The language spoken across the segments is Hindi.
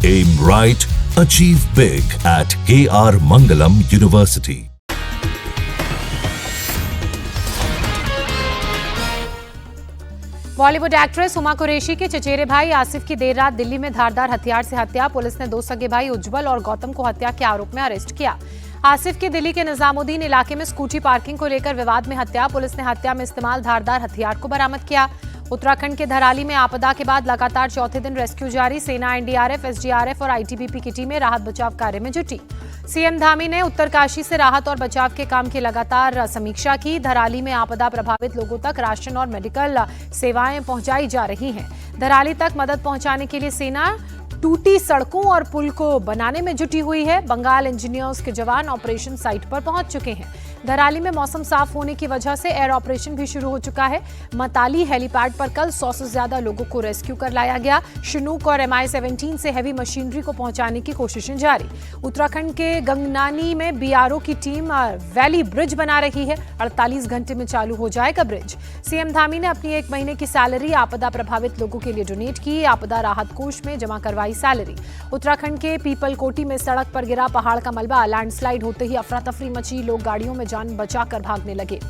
Aim right, achieve big at KR Mangalam University. Bollywood actress Huma Qureshi के चचेरे भाई आसिफ की देर रात दिल्ली में धारदार हथियार से हत्या। पुलिस ने दो सगे भाई उज्जवल और गौतम को हत्या के आरोप में अरेस्ट किया। आसिफ की दिल्ली के निजामुद्दीन इलाके में स्कूटी पार्किंग को लेकर विवाद में हत्या। पुलिस ने हत्या में इस्तेमाल धारदार हथियार को बरामद किया। उत्तराखंड के धराली में आपदा के बाद लगातार चौथे दिन रेस्क्यू जारी। सेना, एनडीआरएफ, एसडीआरएफ और आईटीबीपी की टीमें राहत बचाव कार्य में जुटी। सीएम धामी ने उत्तरकाशी से राहत और बचाव के काम की लगातार समीक्षा की। धराली में आपदा प्रभावित लोगों तक राशन और मेडिकल सेवाएं पहुंचाई जा रही हैं। धराली तक मदद पहुंचाने के लिए सेना टूटी सड़कों और पुल को बनाने में जुटी हुई है। बंगाल इंजीनियर्स के जवान ऑपरेशन साइट पर पहुंच चुके हैं। धराली में मौसम साफ होने की वजह से एयर ऑपरेशन भी शुरू हो चुका है। मताली हेलीपैड पर कल 100 से ज्यादा लोगों को रेस्क्यू कर लाया गया। शिनूक और MI-17 से हैवी मशीनरी को पहुंचाने की कोशिशें जारी। उत्तराखंड के गंगनानी में बीआरओ की टीम वैली ब्रिज बना रही है। 48 घंटे में चालू हो जाएगा ब्रिज। सीएम धामी ने अपनी 1 महीने की सैलरी आपदा प्रभावित लोगों के लिए डोनेट की। आपदा राहत कोष में जमा करवाई सैलरी। उत्तराखंड के पीपलकोटी में सड़क पर गिरा पहाड़ का मलबा। लैंडस्लाइड होते ही अफरा तफरी मची। लोग गाड़ियों में जान बचाकर भागने लगे।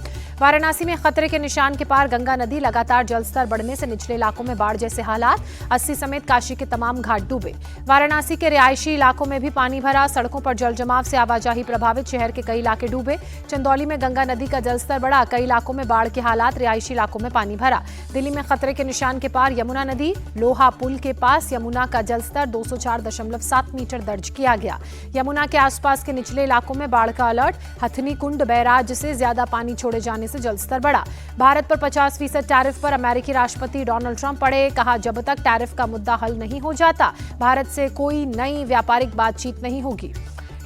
वाराणसी में खतरे के निशान के पार गंगा नदी। लगातार जलस्तर बढ़ने से निचले इलाकों में बाढ़ जैसे हालात। 80 समेत काशी के तमाम घाट डूबे। वाराणसी के रिहायशी इलाकों में भी पानी भरा। सड़कों पर जल जमाव से आवाजाही प्रभावित। शहर के कई इलाके डूबे। चंदौली में गंगा नदी का जलस्तर बढ़ा। कई इलाकों में बाढ़ के हालात। रिहायशी इलाकों में पानी भरा। दिल्ली में खतरे के निशान के पार यमुना नदी। लोहा पुल के पास यमुना का जलस्तर 204.7 मीटर दर्ज किया गया। यमुना के आसपास के निचले इलाकों में बाढ़ का अलर्ट। हथनी कुंड बैराज से ज्यादा पानी छोड़े जाने से जलस्तर बढ़ा। भारत पर 50% टैरिफ पर अमेरिकी राष्ट्रपति डोनाल्ड ट्रंप पड़े। कहा, जब तक टैरिफ का मुद्दा हल नहीं हो जाता भारत से कोई नई व्यापारिक बातचीत नहीं होगी।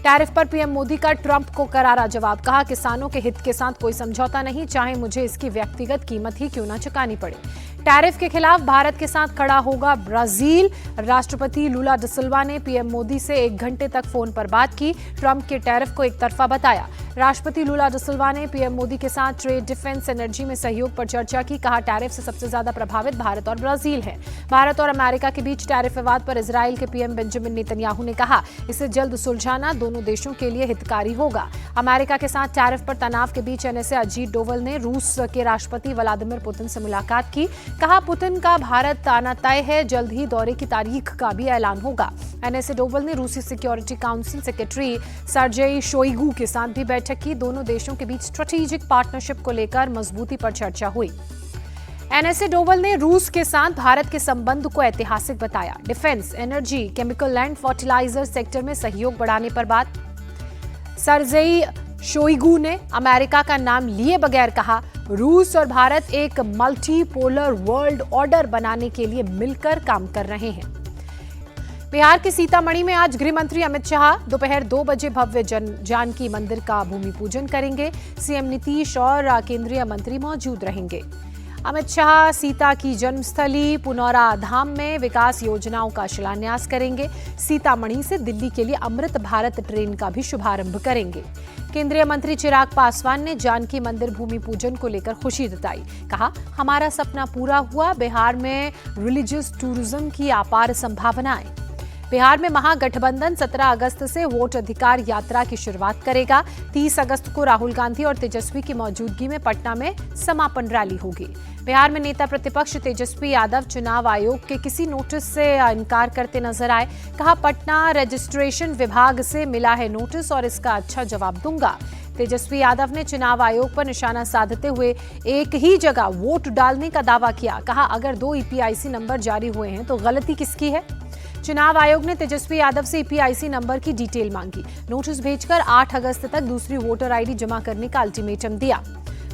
टैरिफ पर पीएम मोदी का ट्रंप को करारा जवाब। कहा, किसानों के हित के साथ कोई समझौता नहीं, चाहे मुझे इसकी व्यक्तिगत कीमत ही क्यों न चुकानी पड़े। टैरिफ के खिलाफ भारत के साथ खड़ा होगा ब्राजील। राष्ट्रपति लूला ड सिल्वा ने पीएम मोदी से 1 घंटे तक फोन पर बात की। ट्रंप के टैरिफ को एक तरफा बताया। राष्ट्रपति लूला ड सिल्वा ने पीएम मोदी के साथ ट्रेड, डिफेंस, एनर्जी में सहयोग पर चर्चा की। कहा, टैरिफ से सबसे ज्यादा प्रभावित भारत और ब्राजील है। भारत और अमेरिका के बीच टैरिफ विवाद पर इजराइल के पीएम बेंजामिन नेतन्याहू ने कहा, इसे जल्द सुलझाना दोनों देशों के लिए हितकारी होगा। अमेरिका के साथ टैरिफ पर तनाव के बीच एनएसए अजीत डोवल ने रूस के राष्ट्रपति व्लादिमीर पुतिन से मुलाकात की। कहा, पुतिन का भारत आना तय है। जल्द ही दौरे की तारीख का भी ऐलान होगा। एनएसए डोवल ने रूसी security council secretary Sergei Shoigu के साथ भी बैठक की। दोनों देशों के बीच स्ट्रेटेजिक पार्टनरशिप को लेकर मजबूती पर चर्चा हुई। एनएसए डोवल ने रूस के साथ भारत के संबंध को ऐतिहासिक बताया। Defence, energy, chemical and fertiliser sector में सहयोग बढ़ाने पर बात। सर्जेई शोइगु ने अमेरिका का नाम लिए बगैर कहा, रूस और भारत एक मल्टीपोलर वर्ल्ड ऑर्डर बनाने के लिए मिलकर काम कर रहे हैं। बिहार के सीतामढ़ी में आज गृह मंत्री अमित शाह दोपहर 2 बजे भव्य जानकी मंदिर का भूमि पूजन करेंगे। सीएम नीतीश और केंद्रीय मंत्री मौजूद रहेंगे। अमित शाह सीता की जन्मस्थली पुनौरा धाम में विकास योजनाओं का शिलान्यास करेंगे। सीतामढ़ी से दिल्ली के लिए अमृत भारत ट्रेन का भी शुभारंभ करेंगे। केंद्रीय मंत्री चिराग पासवान ने जानकी मंदिर भूमि पूजन को लेकर खुशी जताई। कहा, हमारा सपना पूरा हुआ। बिहार में रिलीजियस टूरिज्म की अपार संभावनाएं। बिहार में महागठबंधन 17 अगस्त से वोट अधिकार यात्रा की शुरुआत करेगा। 30 अगस्त को राहुल गांधी और तेजस्वी की मौजूदगी में पटना में समापन रैली होगी। बिहार में नेता प्रतिपक्ष तेजस्वी यादव चुनाव आयोग के किसी नोटिस से इनकार करते नजर आए। कहा, पटना रजिस्ट्रेशन विभाग से मिला है नोटिस और इसका अच्छा जवाब दूंगा। तेजस्वी यादव ने चुनाव आयोग पर निशाना साधते हुए एक ही जगह वोट डालने का दावा किया। कहा, अगर 2 EPIC नंबर जारी हुए हैं तो गलती किसकी है। चुनाव आयोग ने तेजस्वी यादव से EPIC नंबर की डिटेल मांगी। नोटिस भेजकर 8 अगस्त तक दूसरी वोटर आईडी जमा करने का अल्टीमेटम दिया।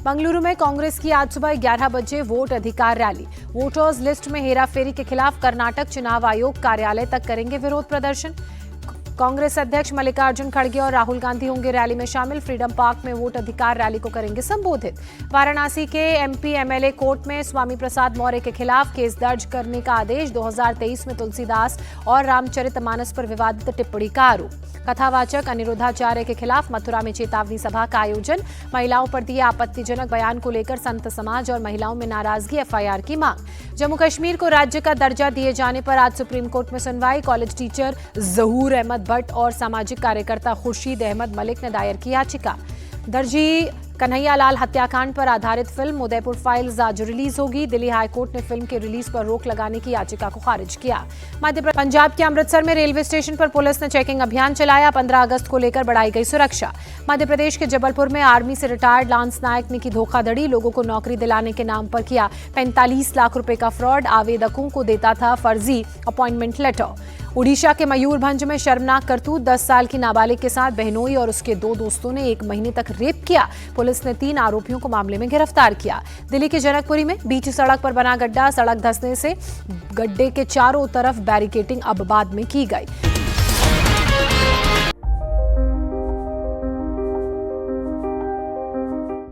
बंगलुरु में कांग्रेस की आज सुबह 11 बजे वोट अधिकार रैली। वोटर्स लिस्ट में हेराफेरी के खिलाफ कर्नाटक चुनाव आयोग कार्यालय तक करेंगे विरोध प्रदर्शन। कांग्रेस अध्यक्ष मल्लिकार्जुन खड़गे और राहुल गांधी होंगे रैली में शामिल। फ्रीडम पार्क में वोट अधिकार रैली को करेंगे संबोधित। वाराणसी के एमपी एमएलए कोर्ट में स्वामी प्रसाद मौर्य के खिलाफ केस दर्ज करने का आदेश। 2023 में तुलसीदास और रामचरितमानस पर विवादित टिप्पणी का आरोप। कथावाचक अनिरुद्धाचार्य के खिलाफ मथुरा में चेतावनी सभा का आयोजन। महिलाओं पर दिए आपत्तिजनक बयान को लेकर संत समाज और महिलाओं में नाराजगी, एफआईआर की मांग। जम्मू कश्मीर को राज्य का दर्जा दिए जाने पर आज सुप्रीम कोर्ट में सुनवाई। कॉलेज टीचर जहूर अहमद भट्ट और सामाजिक कार्यकर्ता खुर्शीद अहमद मलिक ने दायर की याचिका। दर्जी कन्हैयालाल हत्याकांड पर आधारित फिल्म उदयपुर फाइल्स आज रिलीज होगी। दिल्ली हाईकोर्ट ने फिल्म के रिलीज पर रोक लगाने की याचिका को खारिज किया। पंजाब के अमृतसर में रेलवे स्टेशन पर पुलिस ने चेकिंग अभियान चलाया। 15 अगस्त को लेकर बढ़ाई गई सुरक्षा। मध्य प्रदेश के जबलपुर में आर्मी से रिटायर्ड लांस नायक ने की धोखाधड़ी। लोगों को नौकरी दिलाने के नाम पर किया 45 लाख रुपए का फ्रॉड। आवेदकों को देता था फर्जी अपॉइंटमेंट लेटर। उड़ीसा के मयूरभंज में शर्मनाक करतूत। 10 साल की नाबालिग के साथ बहनोई और उसके 2 दोस्तों ने 1 महीने तक रेप किया। पुलिस ने 3 आरोपियों को मामले में गिरफ्तार किया। दिल्ली के जनकपुरी में बीच सड़क पर बना गड्ढा। सड़क धंसने से गड्ढे के चारों तरफ बैरिकेडिंग अब बाद में की गई।